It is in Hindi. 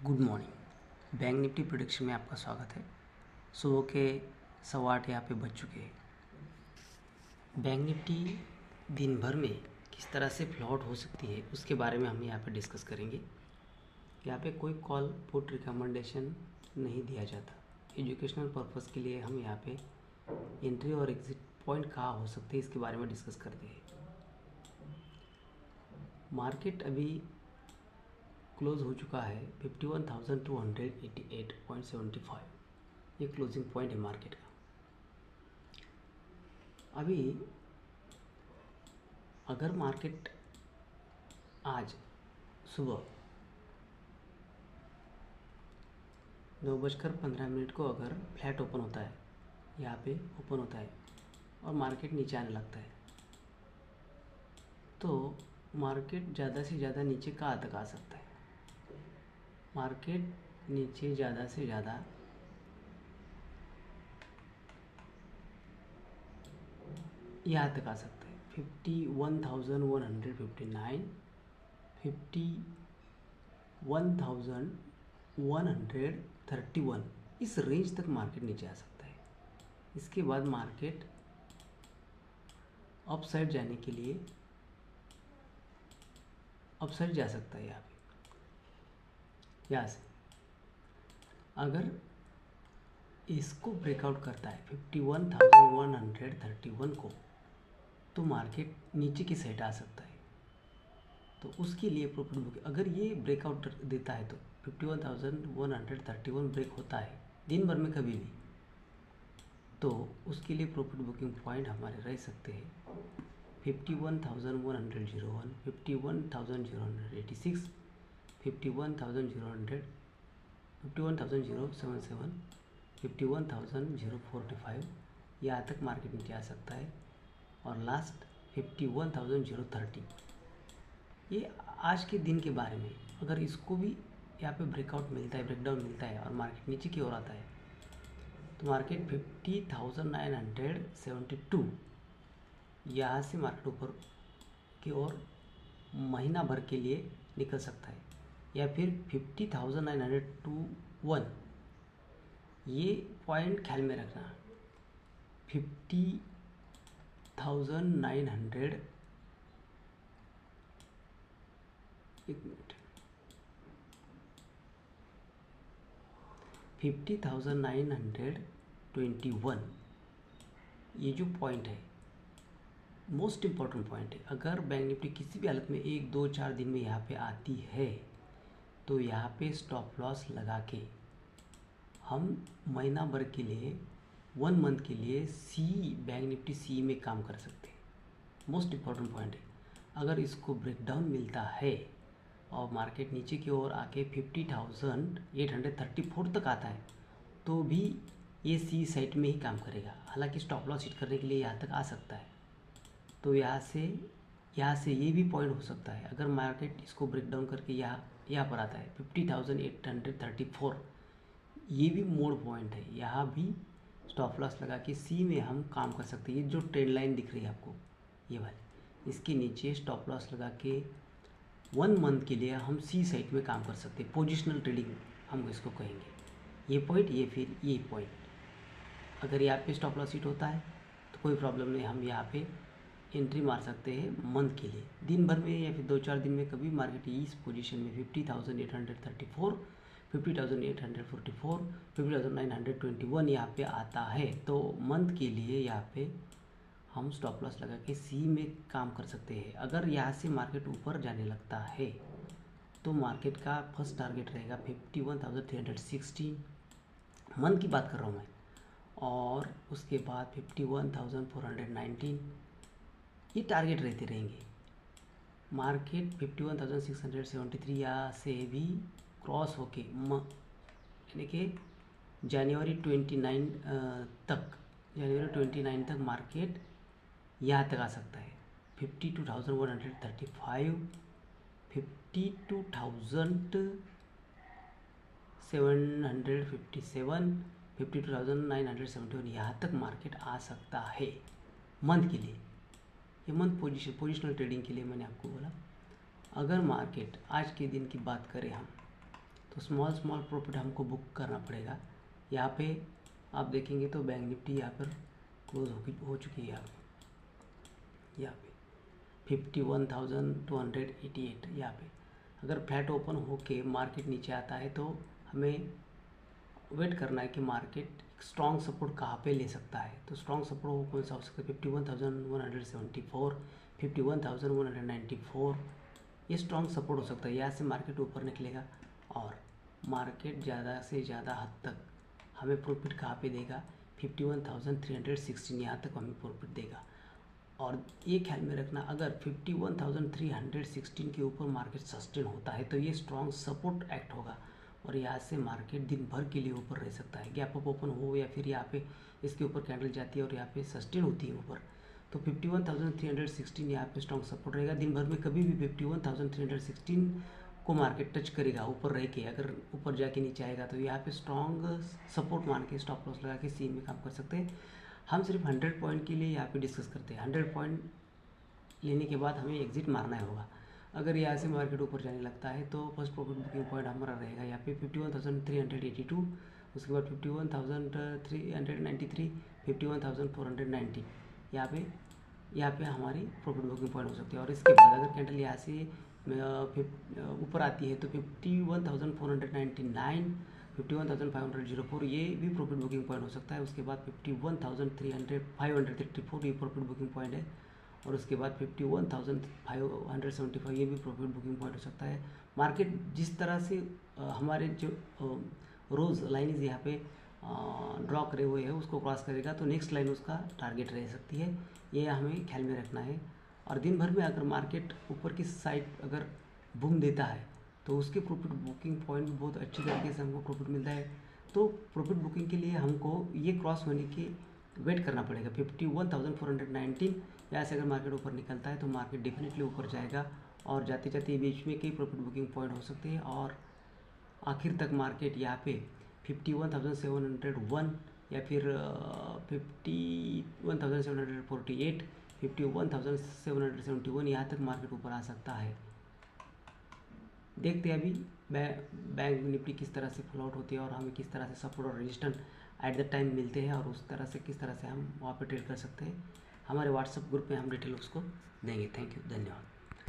Good morning. Bank Nifty prediction में आपका स्वागत है। सुबह के 8:15 यहाँ पे बज चुके हैं। बैंक निफ्टी दिन भर में किस तरह से फ्लॉट हो सकती है उसके बारे में हम यहाँ पे डिस्कस करेंगे। यहाँ पे कोई कॉल पुट रिकमेंडेशन नहीं दिया जाता। एजुकेशनल पर्पज़ के लिए हम यहाँ पे एंट्री और एग्जिट पॉइंट कहाँ हो सकते हैं इसके बारे में डिस्कस करते हैं। मार्केट अभी क्लोज हो चुका है 51,288.75। ये क्लोजिंग पॉइंट है मार्केट का। अभी अगर मार्केट आज सुबह 9:15 को अगर फ्लैट ओपन होता है, यहाँ पे ओपन होता है और मार्केट नीचे आने लगता है, तो मार्केट ज़्यादा से ज़्यादा नीचे कहाँ तक आ सकता है? मार्केट नीचे ज़्यादा से ज़्यादा यहाँ तक आ सकता है 51,159, 51,131, इस रेंज तक मार्केट नीचे आ सकता है। इसके बाद मार्केट अप साइड जाने के लिए अप साइड जा सकता है। यहाँ पे यहाँ से अगर इसको ब्रेकआउट करता है 51,131 को, तो मार्केट नीचे की साइड आ सकता है। तो उसके लिए प्रॉफिट बुकिंग, अगर ये ब्रेकआउट देता है तो 51,131 ब्रेक होता है दिन भर में कभी भी, तो उसके लिए प्रॉफिट बुकिंग पॉइंट हमारे रह सकते हैं 51,101, 51,086, 51,000, 51,077, 51,045, यहाँ तक मार्केट नीचे आ सकता है। और लास्ट 51,030। ये आज के दिन के बारे में, अगर इसको भी यहाँ पे ब्रेकआउट मिलता है, ब्रेकडाउन मिलता है और मार्केट नीचे की ओर आता है, तो मार्केट 50,972, यहाँ से मार्केट ऊपर की ओर महीना भर के लिए निकल सकता है। या फिर 50,921, ये पॉइंट ख्याल में रखना। 50,900, एक मिनट, 50,921, ये जो पॉइंट है मोस्ट इम्पॉर्टेंट पॉइंट है। अगर बैंक निफ्टी किसी भी हालत में 1, 2, 4 दिन में यहाँ पे आती है, तो यहाँ पे स्टॉप लॉस लगा के हम महीना भर के लिए, 1 मंथ के लिए बैंक निफ्टी सी में काम कर सकते हैं। मोस्ट इम्पॉर्टेंट पॉइंट है। अगर इसको ब्रेकडाउन मिलता है और मार्केट नीचे की ओर आके 50,834 तक आता है, तो भी ये सी साइड में ही काम करेगा। हालांकि स्टॉप लॉस हिट करने के लिए यहाँ तक आ सकता है। तो यहाँ से ये भी पॉइंट हो सकता है। अगर मार्केट इसको ब्रेकडाउन करके यहाँ पर आता है 50,834, ये भी मोड़ पॉइंट है। यहाँ भी स्टॉप लॉस लगा के सी में हम काम कर सकते हैं। ये जो ट्रेंड लाइन दिख रही है आपको, ये वाली, इसके नीचे स्टॉप लॉस लगा के 1 मंथ के लिए हम सी साइड में काम कर सकते हैं। पोजिशनल ट्रेडिंग हम इसको कहेंगे। ये पॉइंट, ये फिर ये पॉइंट, अगर यहाँ पे स्टॉप लॉस हिट होता है तो कोई प्रॉब्लम नहीं, हम यहाँ पे एंट्री मार सकते हैं मंथ के लिए। दिन भर में या फिर 2-4 दिन में कभी मार्केट इस पोजीशन में 50,834, 50,844, 50,921 यहाँ पे आता है, तो मंथ के लिए यहाँ पे हम स्टॉप लॉस लगा के सी में काम कर सकते हैं। अगर यहाँ से मार्केट ऊपर जाने लगता है तो मार्केट का फर्स्ट टारगेट रहेगा 51,316, मंथ की बात कर रहा हूँ मैं, और उसके बाद 51,419, ये टारगेट रहते रहेंगे। मार्केट 51,673 यहाँ से भी क्रॉस होके यानी कि जनवरी 29 तक मार्केट यहाँ तक आ सकता है। 52,135, 52,757, 52,971, यहाँ तक मार्केट आ सकता है मंथ के लिए। ये मंथ पोजिशनल ट्रेडिंग के लिए मैंने आपको बोला। अगर मार्केट आज के दिन की बात करें हम, तो स्मॉल स्मॉल प्रॉफिट हमको बुक करना पड़ेगा। यहाँ पे आप देखेंगे तो बैंक निफ्टी यहाँ पर क्लोज हो चुकी है। यहाँ पे 51,288 यहाँ पे अगर फ्लैट ओपन होके मार्केट नीचे आता है तो हमें वेट करना है कि मार्केट स्ट्रॉन्ग सपोर्ट कहाँ पे ले सकता है। तो स्ट्रॉन्ग सपोर्ट कौन सा हो सकता है? 51,174, 51,194 ये स्ट्रॉन्ग सपोर्ट हो सकता है। यहाँ से मार्केट ऊपर निकलेगा और मार्केट ज़्यादा से ज़्यादा हद तक हमें प्रॉफिट कहाँ पे देगा? 51,316 यहाँ तक हमें प्रॉफिट देगा। और ये ख्याल में रखना, अगर 51,316 के ऊपर मार्केट सस्टेन होता है तो ये स्ट्रॉन्ग सपोर्ट एक्ट होगा और यहाँ से मार्केट दिन भर के लिए ऊपर रह सकता है। गैप अप ओपन हो या फिर यहाँ पे इसके ऊपर कैंडल जाती है और यहाँ पे सस्टेन होती है ऊपर, तो 51,316 यहाँ पे स्ट्रॉन्ग सपोर्ट रहेगा। दिन भर में कभी भी 51,316 को मार्केट टच करेगा ऊपर रह के, अगर ऊपर जाके नीचे आएगा तो यहाँ पे स्ट्रॉन्ग सपोर्ट मान के स्टॉप लॉस लगा के सीन में काम कर सकते हैं। हम सिर्फ 100 पॉइंट के लिए यहाँ पे डिस्कस करते हैं। 100 पॉइंट लेने के बाद हमें एग्जिट मारना होगा। अगर यहाँ से मार्केट ऊपर जाने लगता है तो फर्स्ट प्रॉफिट बुकिंग पॉइंट हमारा रहेगा यहाँ पे 51,382, उसके बाद 51,393, 51,490 यहाँ पे हमारी प्रॉफिट बुकिंग पॉइंट हो सकती है। और इसके बाद अगर कैंडल यहाँ से ऊपर आती है तो 51,499, 51,504 ये भी प्रॉफिट बुकिंग पॉइंट हो सकता है। उसके बाद 51,534 ये प्रॉफिट बुकिंग पॉइंट है और उसके बाद 51,575 ये भी प्रॉफिट बुकिंग पॉइंट हो सकता है। मार्केट जिस तरह से हमारे जो रोज़ लाइन्स यहाँ पे ड्रॉ करे हुए हैं उसको क्रॉस करेगा तो नेक्स्ट लाइन उसका टारगेट रह सकती है, ये हमें ख्याल में रखना है। और दिन भर में अगर मार्केट ऊपर की साइड अगर बूम देता है तो उसके प्रॉफिट बुकिंग पॉइंट बहुत अच्छी तरीके से हमको प्रॉफिट मिलता है। तो प्रॉफिट बुकिंग के लिए हमको ये क्रॉस होने की वेट करना पड़ेगा। 51,419 यहाँ से अगर मार्केट ऊपर निकलता है तो मार्केट डेफिनेटली ऊपर जाएगा और जाते जाते बीच में कई प्रॉफिट बुकिंग पॉइंट हो सकते हैं और आखिर तक मार्केट यहाँ पे 51,701 या फिर 51,748, 51,771 यहाँ तक मार्केट ऊपर आ सकता है। देखते हैं अभी बैंक निफ्टी किस तरह से फॉल आउट होती है और हमें किस तरह से सपोर्ट और रेजिस्टेंस एट द टाइम मिलते हैं और उस तरह से किस तरह से हम वहाँ पे ट्रेड कर सकते हैं। हमारे व्हाट्सएप ग्रुप में हम डिटेल उसको देंगे। थैंक यू, धन्यवाद।